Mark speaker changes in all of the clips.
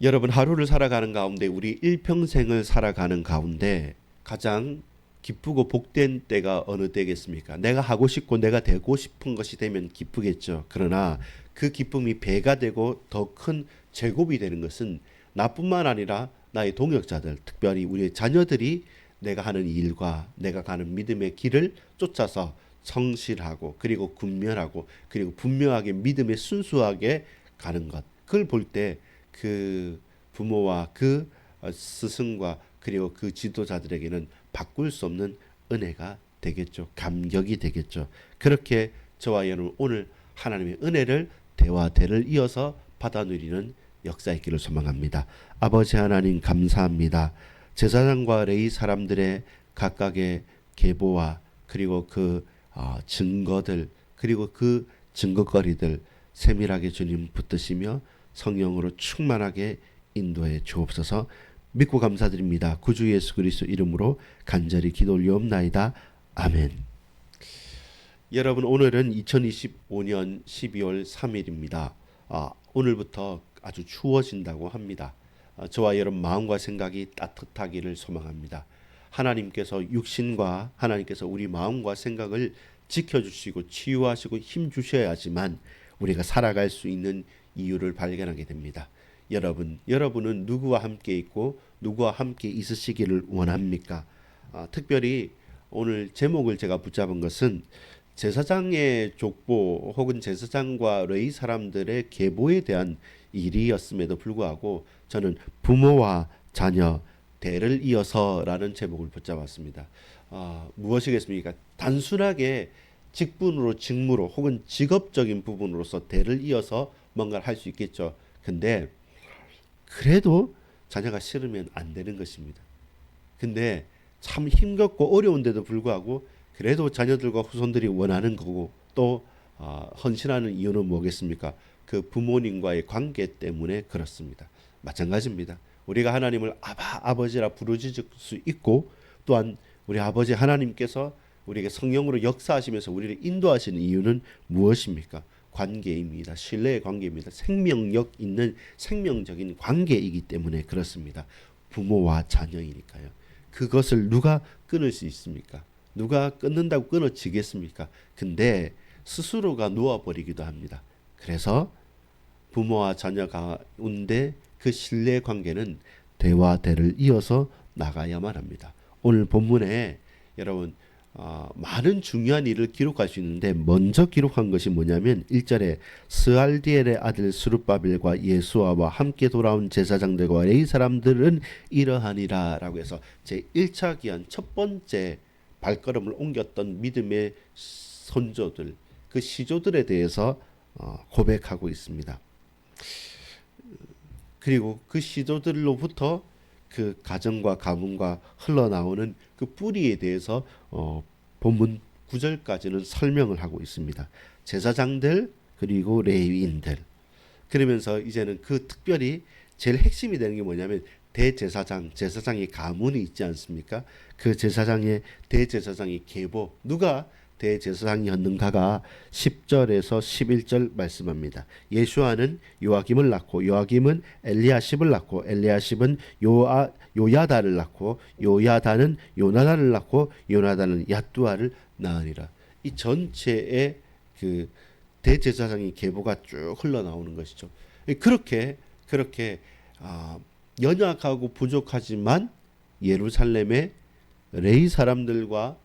Speaker 1: 여러분, 하루를 살아가는 가운데, 우리 일평생을 살아가는 가운데 가장 기쁘고 복된 때가 어느 때겠습니까? 내가 하고 싶고 내가 되고 싶은 것이 되면 기쁘겠죠. 그러나 그 기쁨이 배가 되고 더 큰 제곱이 되는 것은 나뿐만 아니라 나의 동역자들, 특별히 우리의 자녀들이 내가 하는 일과 내가 가는 믿음의 길을 쫓아서 성실하고 그리고 군면하고 그리고 분명하게 믿음에 순수하게 가는 것. 그걸 볼 때 그 부모와 그 스승과 그리고 그 지도자들에게는 바꿀 수 없는 은혜가 되겠죠. 감격이 되겠죠. 그렇게 저와 여러분 오늘 하나님의 은혜를 대와 대를 이어서 받아 누리는 역사 있기를 소망합니다. 아버지 하나님 감사합니다. 제사장과 레위 사람들의 각각의 계보와 그리고 그 증거들 그리고 그 증거거리들 세밀하게 주님 붙드시며 성령으로 충만하게 인도해 주옵소서. 믿고 감사드립니다. 구주 예수 그리스도 이름으로 간절히 기도 올리옵나이다. 아멘. 여러분, 오늘은 2025년 12월 3일입니다. 오늘부터 아주 추워진다고 합니다. 저와 여러분 마음과 생각이 따뜻하기를 소망합니다. 하나님께서 육신과 하나님께서 우리 마음과 생각을 지켜주시고 치유하시고 힘주셔야지만 우리가 살아갈 수 있는 이유를 발견하게 됩니다. 여러분은 누구와 함께 있고 누구와 함께 있으시기를 원합니까? 특별히 오늘 제목을 제가 붙잡은 것은 제사장의 족보 혹은 제사장과 레위 사람들의 계보에 대한 일이었음에도 불구하고 저는 부모와 자녀 대를 이어서라는 제목을 붙잡았습니다. 무엇이겠습니까? 단순하게 직분으로 직무로 혹은 직업적인 부분으로서 대를 이어서 뭔가를 할 수 있겠죠. 근데 그래도 자녀가 싫으면 안 되는 것입니다. 근데 참 힘겹고 어려운데도 불구하고 그래도 자녀들과 후손들이 원하는 거고 또 헌신하는 이유는 뭐겠습니까? 그 부모님과의 관계 때문에 그렇습니다. 마찬가지입니다. 우리가 하나님을 아버지라 부르짖을 수 있고 또한 우리 아버지 하나님께서 우리에게 성령으로 역사하시면서 우리를 인도하시는 이유는 무엇입니까? 관계입니다. 신뢰의 관계입니다. 생명력 있는 생명적인 관계이기 때문에 그렇습니다. 부모와 자녀이니까요. 그것을 누가 끊을 수 있습니까? 누가 끊는다고 끊어지겠습니까? 근데 스스로가 놓아버리기도 합니다. 그래서 부모와 자녀 가운데 그 신뢰 관계는 대와 대를 이어서 나가야만 합니다. 오늘 본문에 여러분 많은 중요한 일을 기록할 수 있는데 먼저 기록한 것이 뭐냐면 1절에 스알디엘의 아들 스룹바벨과 예수아와 함께 돌아온 제사장들과 레위 사람들은 이러하니라 라고 해서 제1차 기한 첫 번째 발걸음을 옮겼던 믿음의 선조들 그 시조들에 대해서 고백하고 있습니다. 그리고 그 시조들로부터 그 가정과 가문과 흘러나오는 그 뿌리에 대해서 본문 9절까지는 설명을 하고 있습니다. 제사장들 그리고 레위인들 그러면서 이제는 그 특별히 제일 핵심이 되는 게 뭐냐면 대제사장, 제사장의 가문이 있지 않습니까? 그 제사장의 대제사장의 계보 누가 대제사장이었는가가 10절에서 11절 말씀합니다. 예수아는 요아김을 낳고 요아김은 엘리야십을 낳고 엘리야십은 요야다를 낳고 요야다는 요나단을 낳고 요나단은 얏두아를 낳으니라. 이 전체의 그 대제사장의 계보가 쭉 흘러나오는 것이죠. 그렇게 연약하고 부족하지만 예루살렘의 레위 사람들과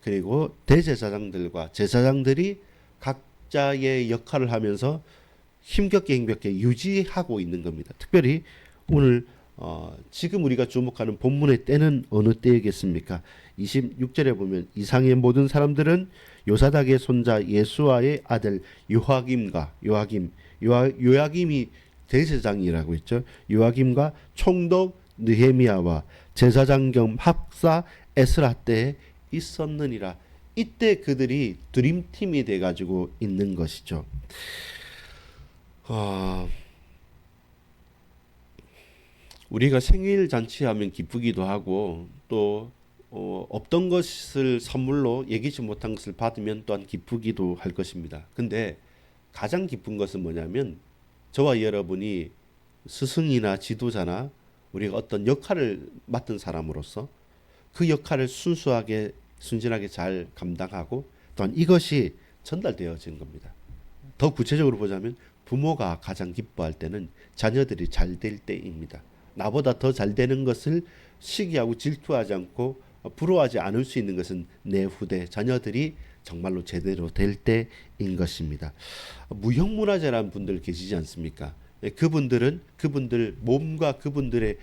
Speaker 1: 그리고 대제사장들과 제사장들이 각자의 역할을 하면서 힘겹게 유지하고 있는 겁니다. 특별히 오늘 지금 우리가 주목하는 본문의 때는 어느 때이겠습니까? 26절에 보면 이상의 모든 사람들은 요사닥의 손자 예수아의 아들 요아김이 대제사장이라고 했죠. 요아김과 총독 느헤미야와 제사장 겸 합사 에스라 때에 있었느니라. 이때 그들이 드림팀이 돼가지고 있는 것이죠. 우리가 생일 잔치하면 기쁘기도 하고 또 없던 것을 선물로 예기치 못한 것을 받으면 또한 기쁘기도 할 것입니다. 근데 가장 기쁜 것은 뭐냐면 저와 여러분이 스승이나 지도자나 우리가 어떤 역할을 맡은 사람으로서 그 역할을 순수하게 순진하게 잘 감당하고 또한 이것이 전달되어진 겁니다. 더 구체적으로 보자면 부모가 가장 기뻐할 때는 자녀들이 잘 될 때입니다. 나보다 더 잘 되는 것을 시기하고 질투하지 않고 부러워하지 않을 수 있는 것은 내 후대 자녀들이 정말로 제대로 될 때인 것입니다. 무형문화재라는 분들 계시지 않습니까? 그분들은 그분들 몸과 그분들의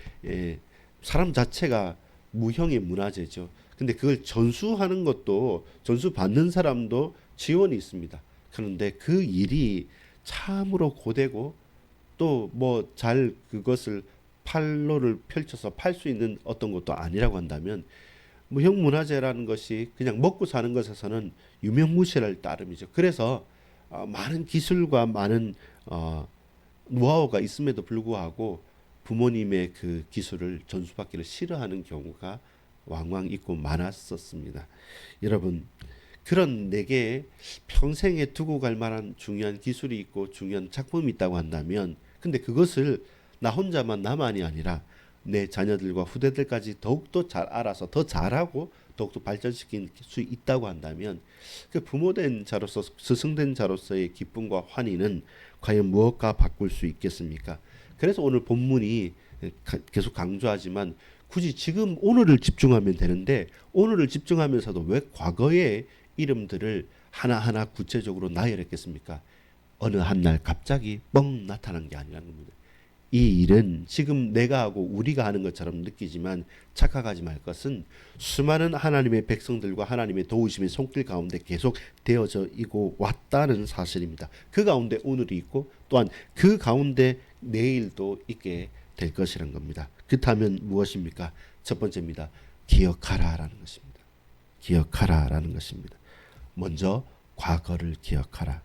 Speaker 1: 사람 자체가 무형의 문화재죠. 근데 그걸 전수하는 것도 전수 받는 사람도 지원이 있습니다. 그런데 그 일이 참으로 고되고 또 뭐 잘 그것을 판로를 펼쳐서 팔 수 있는 어떤 것도 아니라고 한다면 무형문화재라는 것이 그냥 먹고 사는 것에서는 유명무실할 따름이죠. 그래서 많은 기술과 많은 노하우가 있음에도 불구하고 부모님의 그 기술을 전수받기를 싫어하는 경우가 왕왕 있고 많았었습니다. 여러분, 그런 내게 평생에 두고 갈 만한 중요한 기술이 있고 중요한 작품이 있다고 한다면, 근데 그것을 나 혼자만 나만이 아니라 내 자녀들과 후대들까지 더욱더 잘 알아서 더 잘하고 더욱더 발전시킬 수 있다고 한다면 그 부모된 자로서 스승된 자로서의 기쁨과 환희는 과연 무엇과 바꿀 수 있겠습니까? 그래서 오늘 본문이 계속 강조하지만 굳이 지금 오늘을 집중하면 되는데 오늘을 집중하면서도 왜 과거의 이름들을 하나하나 구체적으로 나열했겠습니까? 어느 한 날 갑자기 뻥 나타난 게 아니라는 겁니다. 이 일은 지금 내가 하고 우리가 하는 것처럼 느끼지만 착각하지 말 것은 수많은 하나님의 백성들과 하나님의 도우심의 손길 가운데 계속 되어져 있고 왔다는 사실입니다. 그 가운데 오늘이 있고 또한 그 가운데 내일도 있게 될 것이란 겁니다. 그렇다면 무엇입니까? 첫 번째입니다. 기억하라라는 것입니다. 기억하라라는 것입니다. 먼저 과거를 기억하라.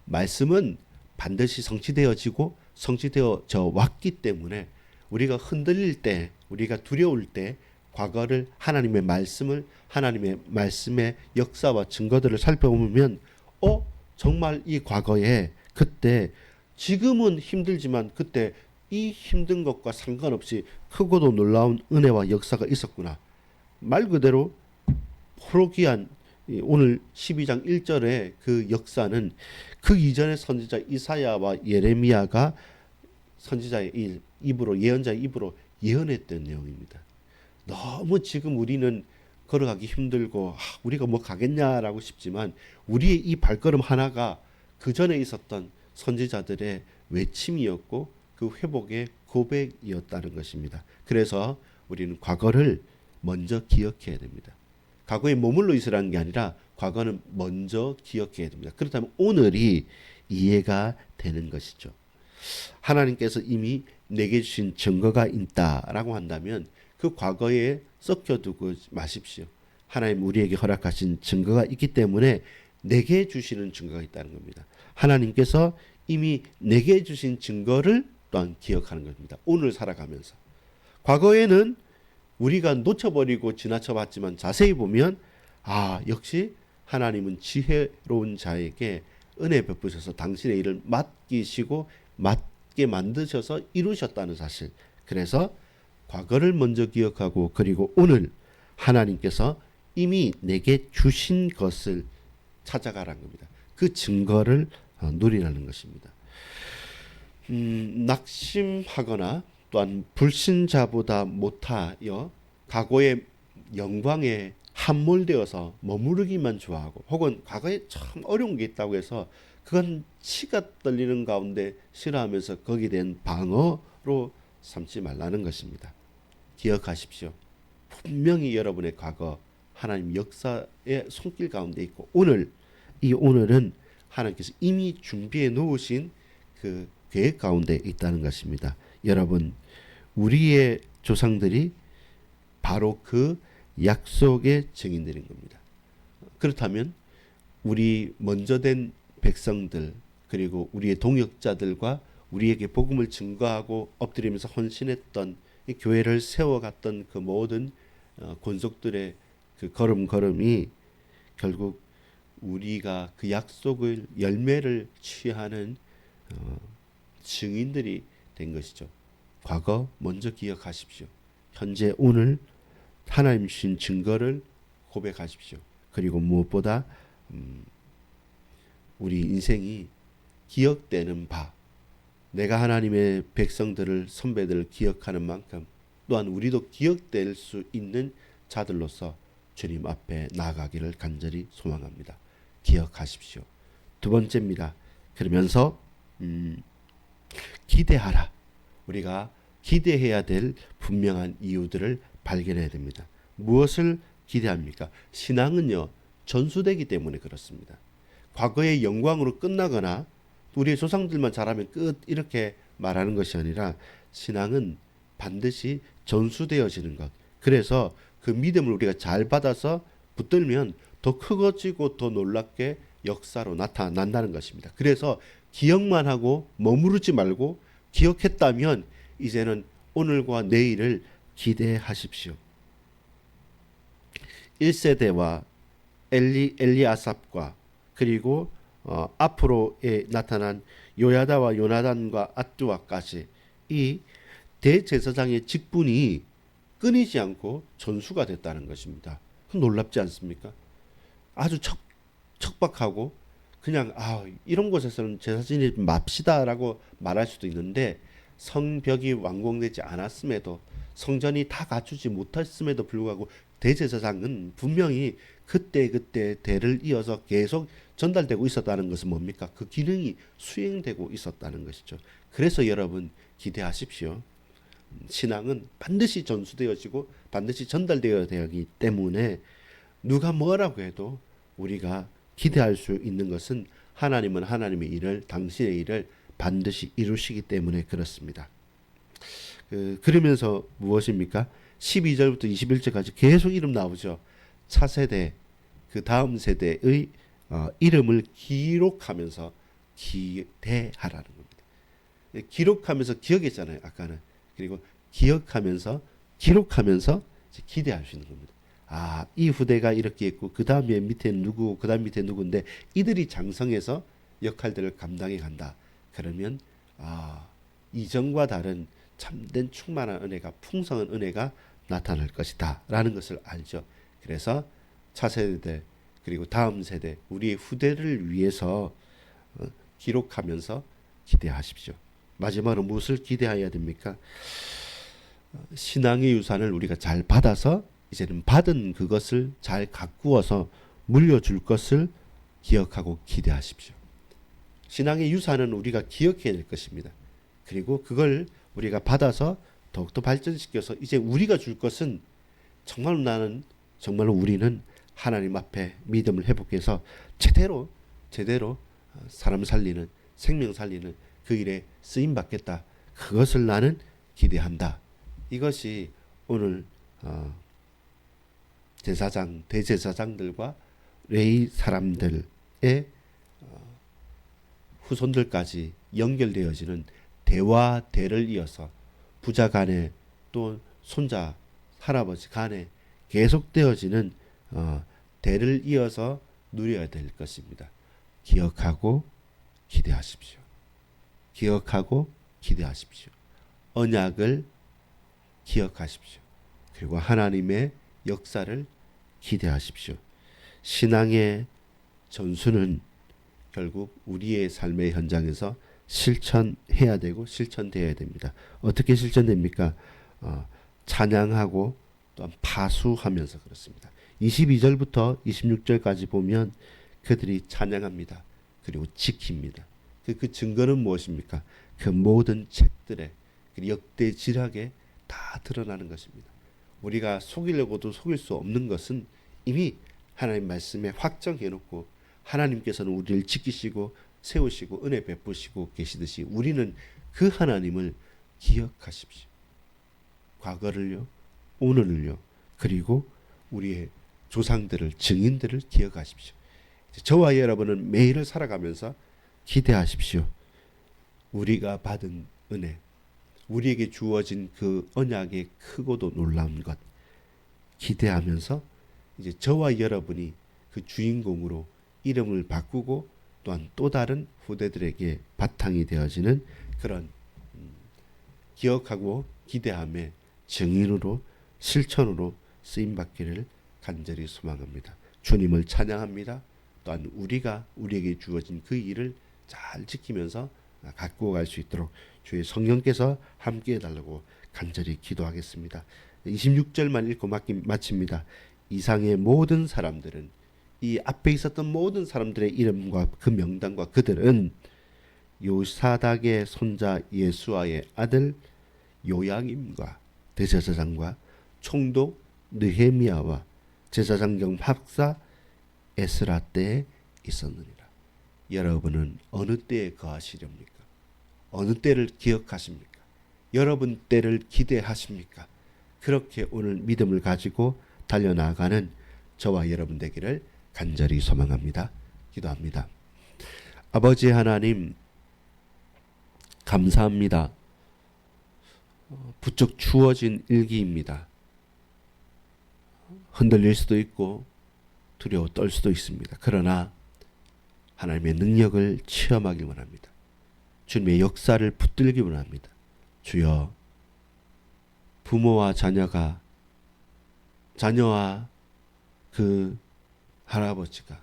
Speaker 1: 말씀은 반드시 성취되어지고 성취되어져 왔기 때문에 우리가 흔들릴 때, 우리가 두려울 때 과거를 하나님의 말씀을 하나님의 말씀의 역사와 증거들을 살펴보면 정말 이 과거에 그때 지금은 힘들지만 그때 이 힘든 것과 상관없이 크고도 놀라운 은혜와 역사가 있었구나. 말 그대로 포로기한 오늘 12장 1절의 그 역사는 그 이전의 선지자 이사야와 예레미야가 선지자의 입으로 예언자의 입으로 예언했던 내용입니다. 너무 지금 우리는 걸어가기 힘들고 우리가 뭐 가겠냐라고 싶지만 우리의 이 발걸음 하나가 그 전에 있었던 선지자들의 외침이었고 그 회복의 고백이었다는 것입니다. 그래서 우리는 과거를 먼저 기억해야 됩니다. 과거에 머물러 있으라는 게 아니라 과거는 먼저 기억해야 됩니다. 그렇다면 오늘이 이해가 되는 것이죠. 하나님께서 이미 내게 주신 증거가 있다라고 한다면 그 과거에 썩혀두고 마십시오. 하나님 우리에게 허락하신 증거가 있기 때문에 내게 주시는 증거가 있다는 겁니다. 하나님께서 이미 내게 주신 증거를 또한 기억하는 겁니다. 오늘 살아가면서. 과거에는 우리가 놓쳐버리고 지나쳐봤지만 자세히 보면 역시 하나님은 지혜로운 자에게 은혜 베푸셔서 당신의 일을 맡기시고 맡게 만드셔서 이루셨다는 사실. 그래서 과거를 먼저 기억하고 그리고 오늘 하나님께서 이미 내게 주신 것을 찾아가라는 겁니다. 그 증거를 누리라는 것입니다. 낙심하거나 또한 불신자보다 못하여 과거의 영광에 함몰되어서 머무르기만 좋아하고 혹은 과거에 참 어려운 게 있다고 해서 그건 치가 떨리는 가운데 싫어하면서 거기에 대한 방어로 삼지 말라는 것입니다. 기억하십시오. 분명히 여러분의 과거 하나님 역사의 손길 가운데 있고 이 오늘은 하나님께서 이미 준비해 놓으신 그 계획 가운데 있다는 것입니다. 여러분, 우리의 조상들이 바로 그 약속의 증인들인 겁니다. 그렇다면 우리 먼저 된 백성들 그리고 우리의 동역자들과 우리에게 복음을 증거하고 엎드리면서 헌신했던 이 교회를 세워갔던 그 모든 권속들의 그 걸음걸음이 결국 우리가 그 약속을 열매를 취하는 증인들이 된 것이죠. 과거 먼저 기억하십시오. 현재 오늘 하나님 주신 증거를 고백하십시오. 그리고 무엇보다 우리 인생이 기억되는 바, 내가 하나님의 백성들을 선배들을 기억하는 만큼 또한 우리도 기억될 수 있는 자들로서 주님 앞에 나아가기를 간절히 소망합니다. 기억하십시오. 두 번째입니다. 그러면서 기대하라. 우리가 기대해야 될 분명한 이유들을 발견해야 됩니다. 무엇을 기대합니까? 신앙은요, 전수되기 때문에 그렇습니다. 과거의 영광으로 끝나거나 우리의 조상들만 잘하면 끝 이렇게 말하는 것이 아니라 신앙은 반드시 전수되어지는 것. 그래서 그 믿음을 우리가 잘 받아서 붙들면 더 크고지고 더 놀랍게 역사로 나타난다는 것입니다. 그래서 기억만 하고 머무르지 말고 기억했다면 이제는 오늘과 내일을 기대하십시오. 1세대와 엘리아삽과 그리고 앞으로에 나타난 요야다와 요나단과 앗두아까지 이 대제사장의 직분이 끊이지 않고 전수가 됐다는 것입니다. 놀랍지 않습니까? 아주 척박하고 그냥 이런 곳에서는 제사 지내지 맙시다라고 말할 수도 있는데 성벽이 완공되지 않았음에도 성전이 다 갖추지 못했음에도 불구하고 대제사장은 분명히 그때 대를 이어서 계속 전달되고 있었다는 것은 뭡니까? 그 기능이 수행되고 있었다는 것이죠. 그래서 여러분 기대하십시오. 신앙은 반드시 전수되어지고 반드시 전달되어야 되기 때문에 누가 뭐라고 해도 우리가 기대할 수 있는 것은 하나님은 하나님의 일을 당신의 일을 반드시 이루시기 때문에 그렇습니다. 그러면서 무엇입니까? 12절부터 21절까지 계속 이름 나오죠. 차세대 그 다음 세대의 이름을 기록하면서 기대하라는 겁니다. 기록하면서 기억했잖아요. 아까는. 그리고 기억하면서 기록하면서 기대할 수 있는 겁니다. 이 후대가 이렇게 했고 그 다음에 밑에 누구 그 다음 밑에 누구인데 이들이 장성해서 역할들을 감당해 간다. 그러면 이전과 다른 참된 충만한 은혜가 풍성한 은혜가 나타날 것이다 라는 것을 알죠. 그래서 차세대 그리고 다음 세대 우리의 후대를 위해서 기록하면서 기대하십시오. 마지막으로 무엇을 기대해야 됩니까? 신앙의 유산을 우리가 잘 받아서 이제는 받은 그것을 잘 가꾸어서 물려줄 것을 기억하고 기대하십시오. 신앙의 유산은 우리가 기억해야 될 것입니다. 그리고 그걸 우리가 받아서 더욱더 발전시켜서 이제 우리가 줄 것은 정말로 우리는 하나님 앞에 믿음을 회복해서 제대로 사람 살리는 생명 살리는 그 일에 쓰임 받겠다. 그것을 나는 기대한다. 이것이 오늘 대제사장들과 레위 사람들의 후손들까지 연결되어지는 대와 대를 이어서 부자 간에 또 손자 할아버지 간에 계속되어지는 대를 이어서 누려야 될 것입니다. 기억하고 기대하십시오. 기억하고 기대하십시오. 언약을 기억하십시오. 그리고 하나님의 역사를 기대하십시오. 신앙의 전수는 결국 우리의 삶의 현장에서 실천해야 되고 실천되어야 됩니다. 어떻게 실천됩니까? 찬양하고 또한 파수하면서 그렇습니다. 22절부터 26절까지 보면 그들이 찬양합니다. 그리고 지킵니다. 그 증거는 무엇입니까? 그 모든 책들에 역대지락에 다 드러나는 것입니다. 우리가 속이려고도 속일 수 없는 것은 이미 하나님 말씀에 확정해 놓고 하나님께서는 우리를 지키시고 세우시고 은혜 베푸시고 계시듯이 우리는 그 하나님을 기억하십시오. 과거를요, 오늘을요, 그리고 우리의 조상들을 증인들을 기억하십시오. 저와 여러분은 매일을 살아가면서 기대하십시오. 우리가 받은 은혜, 우리에게 주어진 그 언약의 크고도 놀라운 것 기대하면서 이제 저와 여러분이 그 주인공으로 이름을 바꾸고 또한 또 다른 후대들에게 바탕이 되어지는 그런 기억하고 기대함에 증인으로 실천으로 쓰임 받기를 간절히 소망합니다. 주님을 찬양합니다. 또한 우리가 우리에게 주어진 그 일을 잘 지키면서 갖고 갈 수 있도록 주의 성령께서 함께 해달라고 간절히 기도하겠습니다. 26절만 읽고 마칩니다. 이상의 모든 사람들은, 이 앞에 있었던 모든 사람들의 이름과 그 명단과 그들은 요사닥의 손자 예수아의 아들 요양임과 대제사장과 총독 느헤미야와 제사장 겸 학사 에스라 때에 있었느니라. 여러분은 어느 때에 거하시렵니까? 어느 때를 기억하십니까? 여러분 때를 기대하십니까? 그렇게 오늘 믿음을 가지고 달려나가는 저와 여러분 되기를 간절히 소망합니다. 기도합니다. 아버지 하나님, 감사합니다. 부쩍 추워진 일기입니다. 흔들릴 수도 있고 두려워 떨 수도 있습니다. 그러나 하나님의 능력을 체험하기 원합니다. 주님의 역사를 붙들기 원합니다. 주여, 부모와 자녀와 그 할아버지가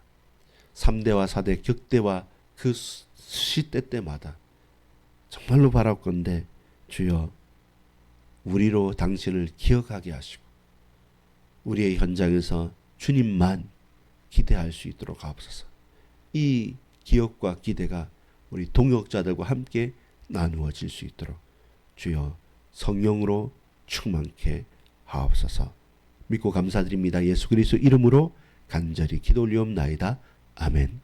Speaker 1: 3대와 4대 격대와 그 시대 때마다 정말로 바랄건대 주여, 우리로 당신을 기억하게 하시고 우리의 현장에서 주님만 기대할 수 있도록 하옵소서. 이 기억과 기대가 우리 동역자들과 함께 나누어질 수 있도록 주여 성령으로 충만케 하옵소서. 믿고 감사드립니다. 예수 그리스도 이름으로 간절히 기도 올리옵나이다. 아멘.